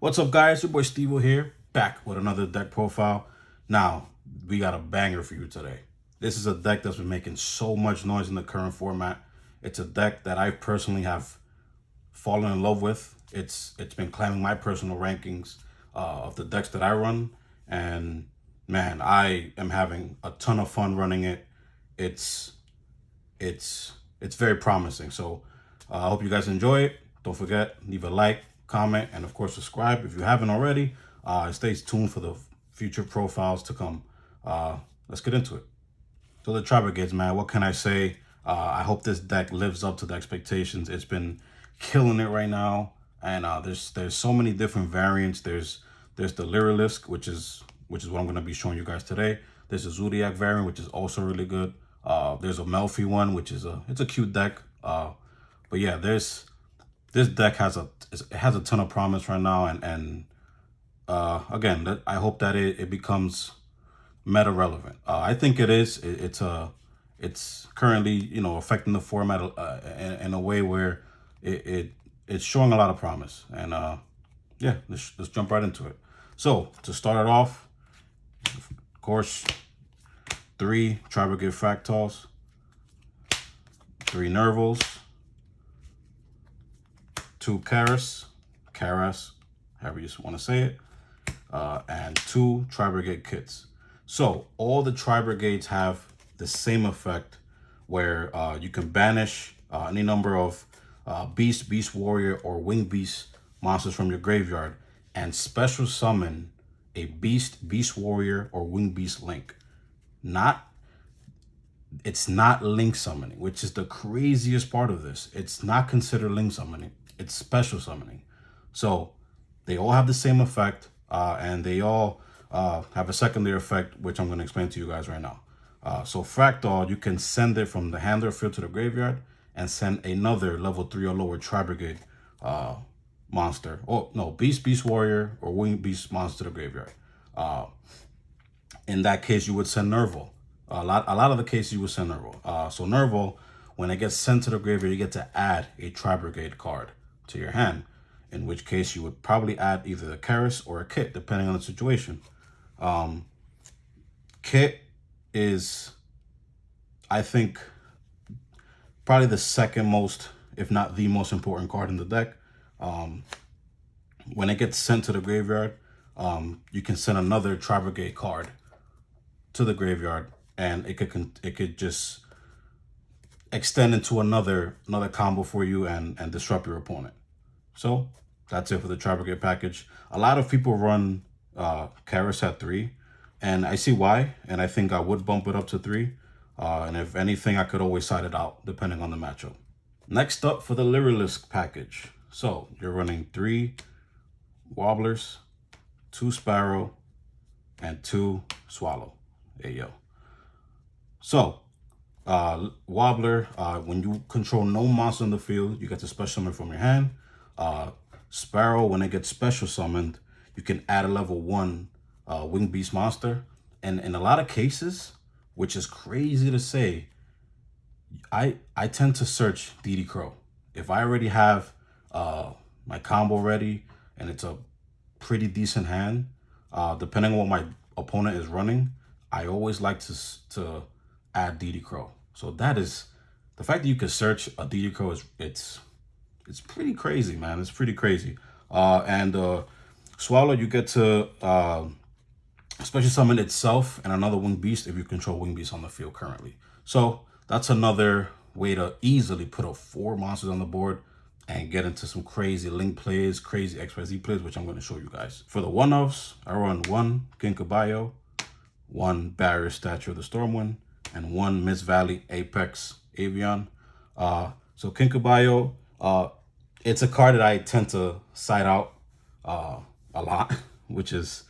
What's up, guys? Your boy Stevo here, back with another deck profile. Now, we got a banger for you today. This is a deck that's been making so much noise in the current format. It's a deck that I personally have fallen in love with. It's been climbing my personal rankings of the decks that I run, and man, I am having a ton of fun running it. It's it's very promising. So I hope you guys enjoy it. Don't forget, leave a like, comment, and of course subscribe if you haven't already. Stay tuned for the future profiles to come. Let's get into it. So the Tri-Brigades, man, what can I say? I hope this deck lives up to the expectations. It's been killing it right now, and there's so many different variants. There's the Lyrilusc, which is what I'm going to be showing you guys today. There's a Zodiac variant, which is also really good. There's a Melfi one, which is it's a cute deck. But yeah, this deck has a ton of promise right now, and again, I hope that it becomes meta relevant. I think it is. It's currently affecting the format in a way where it's showing a lot of promise. And yeah, let's jump right into it. So to start it off, of course, 3 Tri-Brigade Fractals, 3 Nervals, 2 Karas, however you want to say it, and 2 Tri-Brigade kits. So all the Tri-Brigades have the same effect where you can banish any number of Beast Warrior, or Wing Beast monsters from your graveyard and special summon a Beast Warrior, or Wing Beast Link. It's not link summoning, which is the craziest part of this. It's not considered link summoning. It's special summoning. So they all have the same effect, and they all have a secondary effect, which I'm going to explain to you guys right now. So Fractal, you can send it from the hand or field to the graveyard and send another level 3 or lower Tri-Brigade monster. Oh no, Beast Warrior, or Wing Beast monster to the graveyard. In that case, you would send Nerval. A lot of the cases you would send Nerval. So Nerval, when it gets sent to the graveyard, you get to add a Tri-Brigade card to your hand, in which case you would probably add either a Karas or a Kit, depending on the situation. Kit is, I think, probably the second most, if not the most important card in the deck. When it gets sent to the graveyard, you can send another Tri-Brigade card to the graveyard, and it could just extend into another combo for you and disrupt your opponent. So that's it for the Tri-Brigade package. A lot of people run Karas at 3, and I see why, and I think I would bump it up to 3. And if anything, I could always side it out depending on the matchup. Next up for the Lyrilusc package. So you're running 3 Wobblers, 2 Sparrow, and 2 Swallow. Hey yo. So Wobbler, when you control no monster in the field, you get to special summon from your hand. Sparrow, when it gets special summoned, you can add a level 1 Wing Beast monster. And in a lot of cases, which is crazy to say, I tend to search DD Crow. If I already have my combo ready and it's a pretty decent hand, depending on what my opponent is running, I always like to add DD Crow. So that is, the fact that you can search a DD Crow it's pretty crazy, man. It's pretty crazy. And Swallow, you get to special summon itself and another Wing Beast if you control Wing Beast on the field currently. So that's another way to easily put up 4 monsters on the board and get into some crazy link plays, crazy XYZ plays, which I'm going to show you guys. For the one-offs, I run 1 Ginkgo, 1 Barrier Statue of the Stormwind, and 1 Mist Valley Apex Avian. So Ginkgo, it's a card that I tend to side out a lot, which is,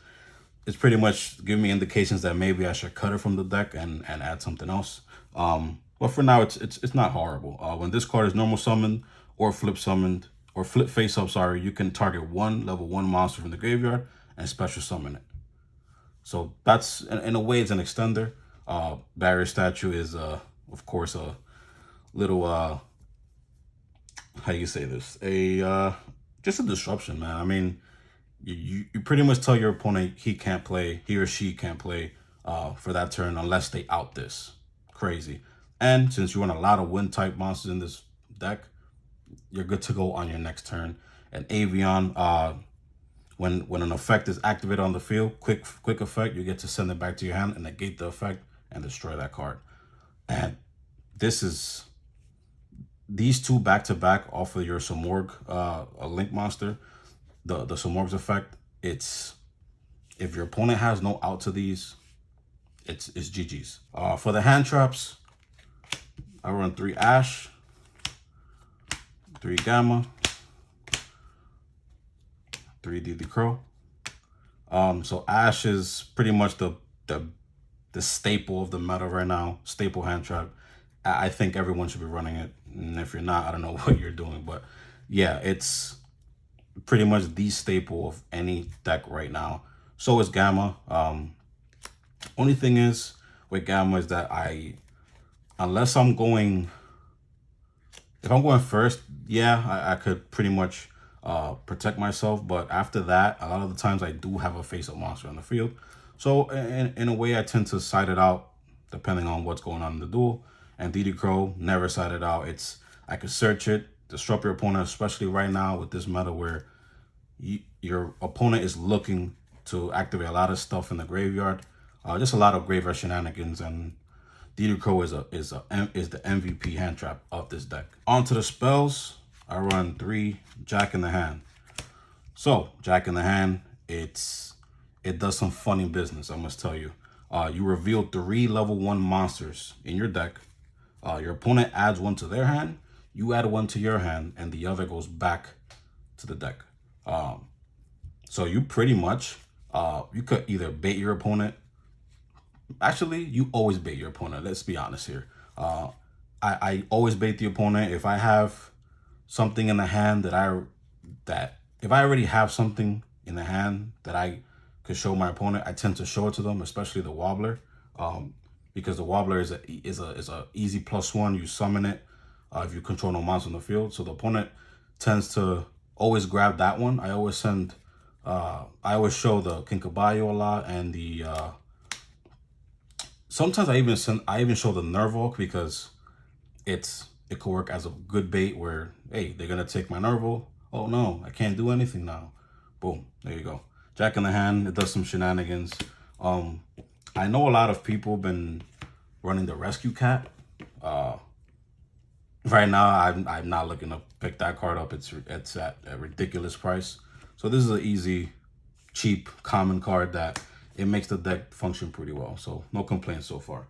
it's pretty much giving me indications that maybe I should cut it from the deck and add something else. But for now, it's not horrible. When this card is normal summoned or flip summoned, or flip face up, sorry, you can target 1 level 1 monster from the graveyard and special summon it. So that's, in a way, it's an extender. Barrier Statue is, of course, a little, how do you say this? Just a disruption, man. I mean, you pretty much tell your opponent he or she can't play for that turn unless they out this. Crazy. And since you run a lot of wind type monsters in this deck, you're good to go on your next turn. And Avian, when an effect is activated on the field, quick effect, you get to send it back to your hand and negate the effect and destroy that card. And these two back to back off of your Samorg, a link monster, the Samorg's effect. It's if your opponent has no out to these, it's GG's. For the hand traps, I run 3 Ash, 3 Gamma, 3 DD Crow. So Ash is pretty much the staple of the meta right now, staple hand trap. I think everyone should be running it. And if you're not, I don't know what you're doing. But yeah, it's pretty much the staple of any deck right now. So is Gamma. Only thing is with Gamma is that if I'm going first, yeah, I could pretty much protect myself. But after that, a lot of the times I do have a face-up monster on the field. So in a way, I tend to side it out depending on what's going on in the duel. And DD Crow, never side it out. I could search it, disrupt your opponent, especially right now with this meta where your opponent is looking to activate a lot of stuff in the graveyard. Just a lot of graveyard shenanigans, and DD Crow is the MVP hand trap of this deck. On to the spells. I run 3 Jack in the Hand. So Jack in the Hand, it does some funny business, I must tell you. You reveal 3 level 1 monsters in your deck. Your opponent adds 1 to their hand, you add 1 to your hand, and the other goes back to the deck. So you pretty much, you could either bait your opponent. Actually, you always bait your opponent. Let's be honest here. I always bait the opponent. If I have something in the hand if I already have something in the hand that I could show my opponent, I tend to show it to them, especially the Wobbler. Because the Wobbler is a easy +1. You summon it if you control no monster on the field. So the opponent tends to always grab that one. I always show the Kinkabayo a lot, and the sometimes I even show the Nervalk, because it could work as a good bait where, hey, they're gonna take my Nerval. Oh no, I can't do anything now. Boom, there you go. Jack in the Hand, it does some shenanigans. I know a lot of people have been running the Rescue Cat. Right now, I'm not looking to pick that card up. It's at a ridiculous price. So this is an easy, cheap, common card that it makes the deck function pretty well. So no complaints so far.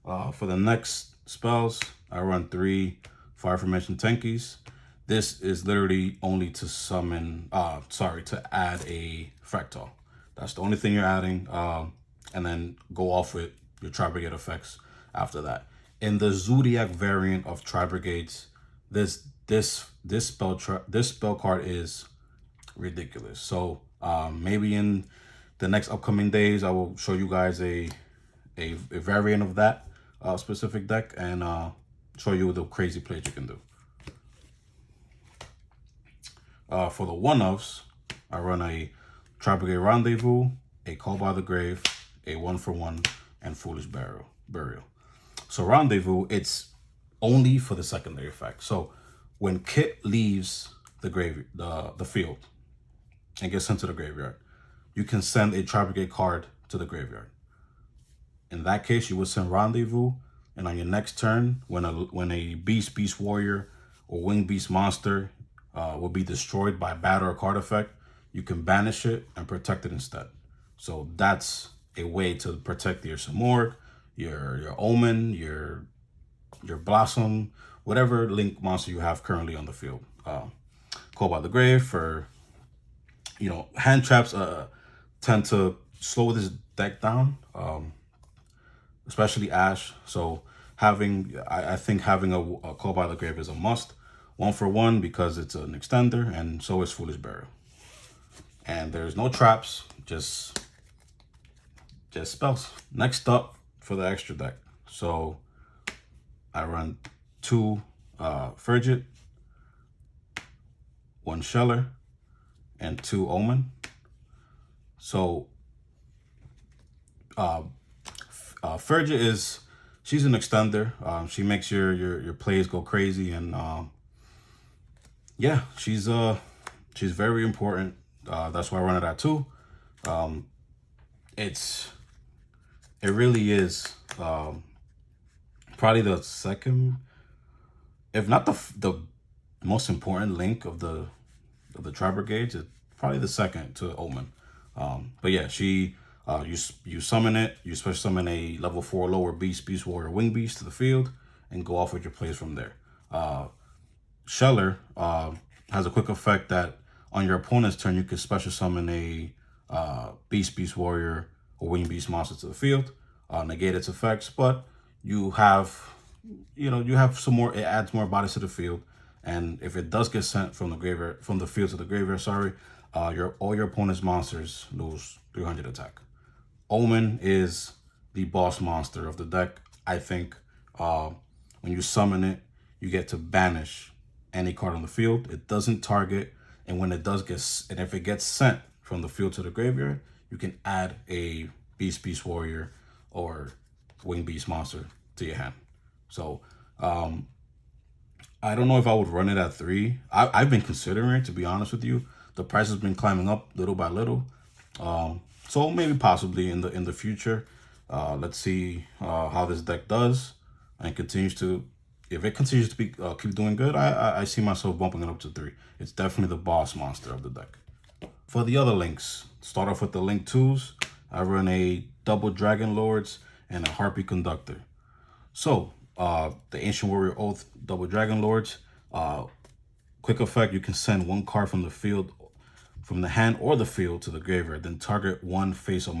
For the next spells, I run 3 Fire Formation Tenkies. This is literally only to summon, to add a Fractal. That's the only thing you're adding. And then go off with your Tri-Brigade effects after that. In the Zodiac variant of Tri-Brigades, this spell card is ridiculous. So maybe in the next upcoming days, I will show you guys a variant of that specific deck, and show you the crazy plays you can do. For the one-offs, I run a Tri-Brigade Rendezvous, a Call by the Grave, a 1-for-1, and Foolish Burial. So Rendezvous, it's only for the secondary effect. So when Kit leaves the field and gets sent to the graveyard, you can send a Tri-Brigade card to the graveyard. In that case, you would send Rendezvous, and on your next turn, when a Beast Warrior or Winged Beast monster will be destroyed by battle or card effect, you can banish it and protect it instead. So that's a way to protect your Samorg, your Omen, your Blossom, whatever link monster you have currently on the field. Call by the Grave for, hand traps tend to slow this deck down, especially Ash. So I think having a Call by the Grave is a must. 1-for-1 because it's an extender, and so is Foolish Burial. And there's no traps, just spells. Next up for the extra deck. So I run 2 Frigid, 1 Sheller, and 2 Omen. So Fergia she's an extender. She makes your plays go crazy, and yeah, she's very important. That's why I run it at 2. It really is probably the second, if not the most important link of the Tri-Brigade. It's probably the second to Omen. But yeah, she you summon it, you special summon a level 4 lower beast warrior wing beast to the field, and go off with your plays from there. Sheller has a quick effect that on your opponent's turn you can special summon a beast warrior or wing beast monster to the field, negate its effects, but you have some more. It adds more bodies to the field, and if it does get sent from the field to the graveyard, sorry, all your opponent's monsters lose 300 attack. Omen is the boss monster of the deck. I think when you summon it, you get to banish any card on the field. It doesn't target, and when it does and if it gets sent from the field to the graveyard, you can add a beast warrior or wing beast monster to your hand. So I don't know if I would run it at 3. I've been considering it, to be honest with you. The price has been climbing up little by little. So maybe possibly in the future. Let's see how this deck does, and if it continues to keep doing good, I see myself bumping it up to 3. It's definitely the boss monster of the deck. For the other links, start off with the link 2s. I run a double Dragon Lords and a Harpy Conductor. So the Ancient Warrior Oath double Dragon Lords, quick effect, you can send 1 card from the field, from the hand or the field to the graveyard, then target one faced up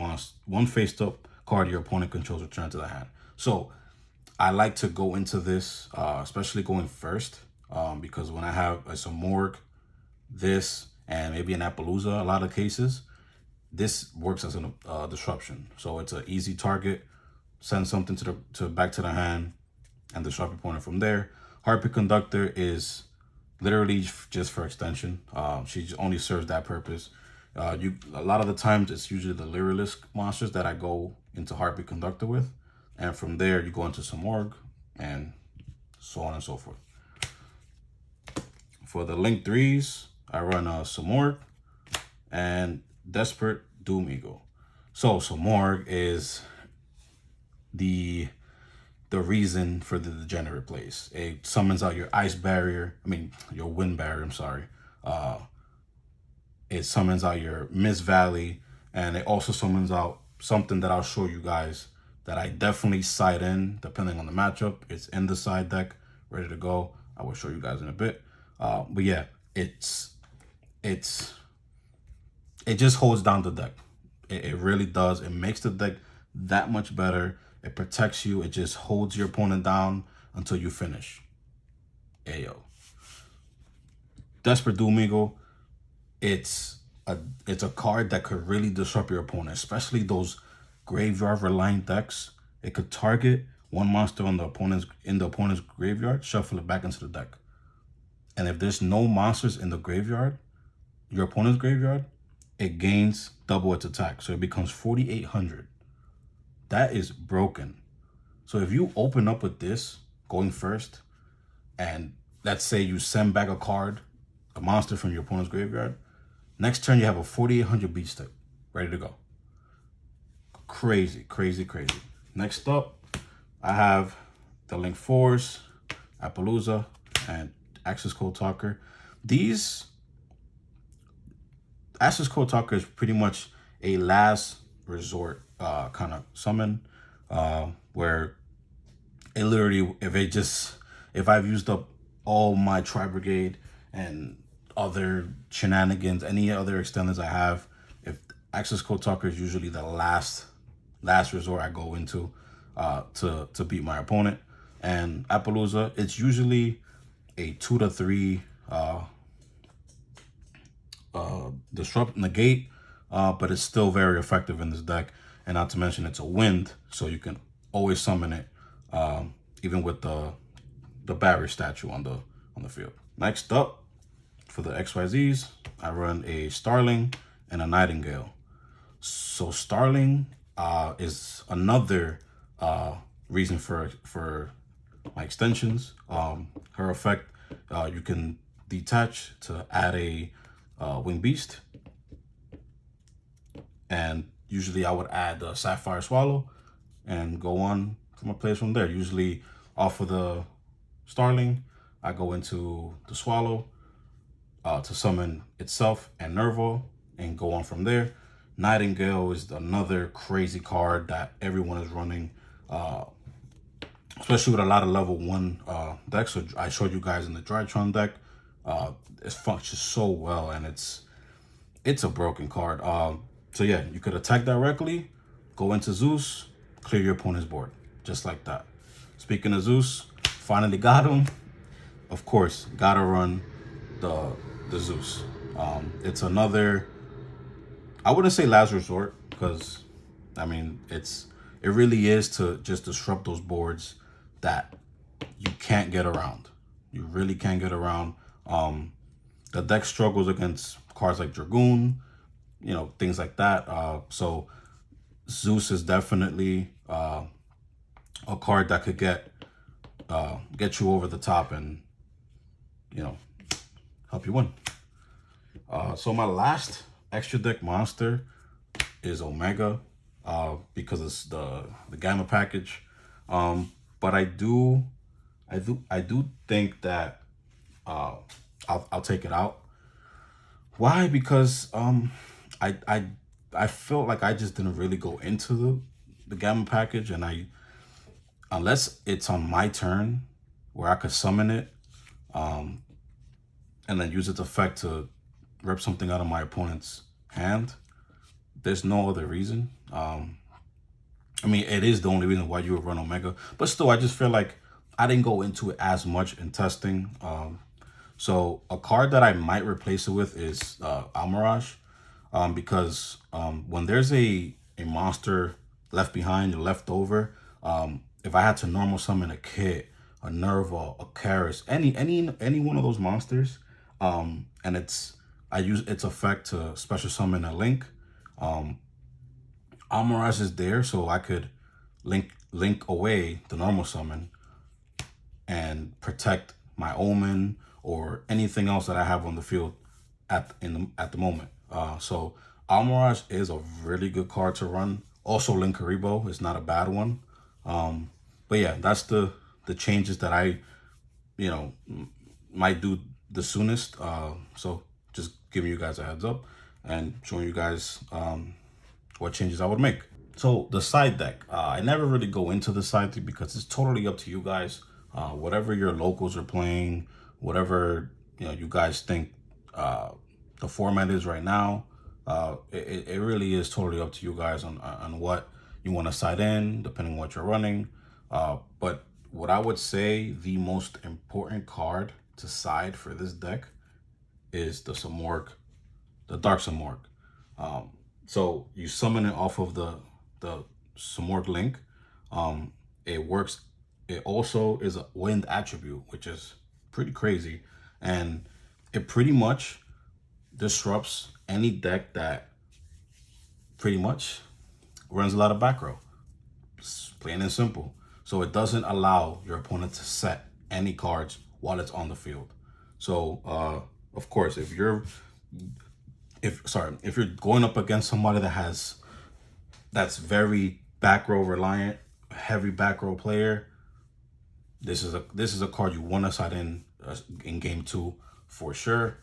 card your opponent controls return to the hand. So I like to go into this, especially going first, because when I have a Samorg, this, and maybe an Appaloosa, a lot of cases, this works as a disruption. So it's an easy target, send something back to the hand, and disrupt your opponent from there. Harpy Conductor is literally just for extension. She only serves that purpose. A lot of the times it's usually the Lyrilusc monsters that I go into Harpy Conductor with, and from there you go into Samorg, and so on and so forth. For the link 3s, I run Samorg and Desperate Doom Eagle. So Samorg is the reason for the degenerate plays. It summons out your your wind barrier, I'm sorry. It summons out your Mist Valley, and it also summons out something that I'll show you guys that I definitely side in depending on the matchup. It's in the side deck, ready to go. I will show you guys in a bit. But yeah, it just holds down the deck. It really does. It makes the deck that much better. It protects you. It just holds your opponent down until you finish. Ayo. Desperate Doom Eagle. It's a card that could really disrupt your opponent, especially those graveyard reliant decks. It could target one monster in the opponent's graveyard, shuffle it back into the deck. And if there's no monsters in the graveyard, your opponent's graveyard, it gains double its attack. So it becomes 4,800. That is broken. So if you open up with this going first, and let's say you send back a monster from your opponent's graveyard, next turn you have a 4,800 beat stick ready to go. Crazy, crazy, crazy. Next up, I have the Link 4s, Appaloosa, and Access Code Talker. These Access Code Talker is pretty much a last resort kind of summon, where it literally, if I've used up all my Tri-Brigade and other shenanigans, any other extenders I have, if Access Code Talker is usually the last resort I go into to beat my opponent. And Appaloosa, it's usually a 2 to 3 disrupt negate, but it's still very effective in this deck. And not to mention it's a wind, so you can always summon it, even with the barrier statue on the field. Next up, for the XYZs, I run a Starling and a Nightingale. So Starling is another reason for my extensions. Her effect, you can detach to add a Wing Beast, and usually I would add the Sapphire Swallow and go on from a place from there. Usually off of the Starling, I go into the Swallow to summon itself and Nervo and go on from there. Nightingale is another crazy card that everyone is running, especially with a lot of level 1 decks. So I showed you guys in the Drytron deck. It functions so well, and it's a broken card. So yeah, you could attack directly, go into Zeus, clear your opponent's board, just like that. Speaking of Zeus, finally got him. Of course, gotta run the Zeus. It's another, I wouldn't say last resort, because I mean it really is to just disrupt those boards that you can't get around. You really can't get around. The deck struggles against cards like Dragoon, you know, things like that. So Zeus is definitely a card that could get you over the top and, you know, help you win. So my last extra deck monster is Omega, because it's the Gamma package. But I do think that I'll take it out. Why? Because I felt like I just didn't really go into the Gamma package, and unless it's on my turn where I could summon it, and then use its effect to rip something out of my opponent's hand, there's no other reason. I mean, it is the only reason why you would run Omega, but still, I just feel like I didn't go into it as much in testing. So a card that I might replace it with is Almirage, because when there's a monster left behind or left over, if I had to normal summon a Kit, a Nerva, a Karis, any one of those monsters, and I use its effect to special summon a Link, Almirage is there, so I could link away the normal summon and protect my Omen or anything else that I have on the field at the moment. So Almirage is a really good card to run. Also, Linkuriboh is not a bad one. But yeah, that's the changes that I, you know, might do the soonest. So just giving you guys a heads up and showing you guys what changes I would make. So the side deck, I never really go into the side deck because it's totally up to you guys. Whatever your locals are playing, whatever you guys think the format is right now, it really is totally up to you guys on what you want to side in, depending on what you're running. But what I would say the most important card to side for this deck is the Samorg, the Dark Samorg. So you summon it off of the Samorg Link. It works. It also is a wind attribute, which is pretty crazy, and it pretty much disrupts any deck that pretty much runs a lot of back row. It's plain and simple. So it doesn't allow your opponent to set any cards while it's on the field. So of course, if you're going up against somebody that's very back row reliant, heavy back row player, this is a card you want to side in game 2 for sure,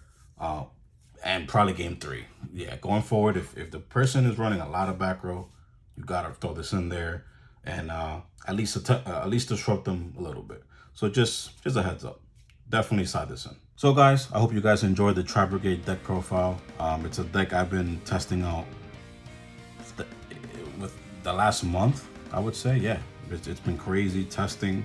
and probably game 3. Yeah, going forward, if the person is running a lot of back row, you gotta throw this in there and at least disrupt them a little bit. So just a heads up, definitely side this in. So guys, I hope you guys enjoyed the Tri-Brigade deck profile. It's a deck I've been testing out with the last month, I would say. Yeah, it's been crazy testing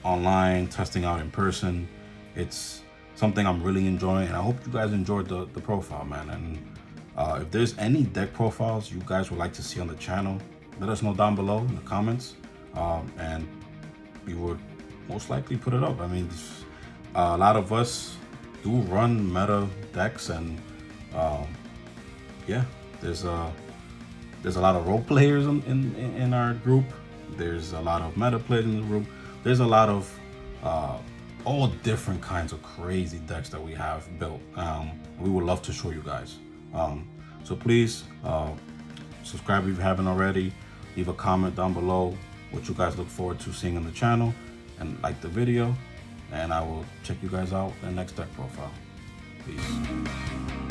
online, testing out in person. It's something I'm really enjoying, and I hope you guys enjoyed the profile, man. And if there's any deck profiles you guys would like to see on the channel, let us know down below in the comments, and we would most likely put it up. I mean, a lot of us do run meta decks, and yeah, there's There's a lot of role players in our group. There's a lot of meta players in the group. There's a lot of all different kinds of crazy decks that we have built. We would love to show you guys. So please subscribe if you haven't already. Leave a comment down below what you guys look forward to seeing on the channel, and like the video. And I will check you guys out in the next deck profile. Peace.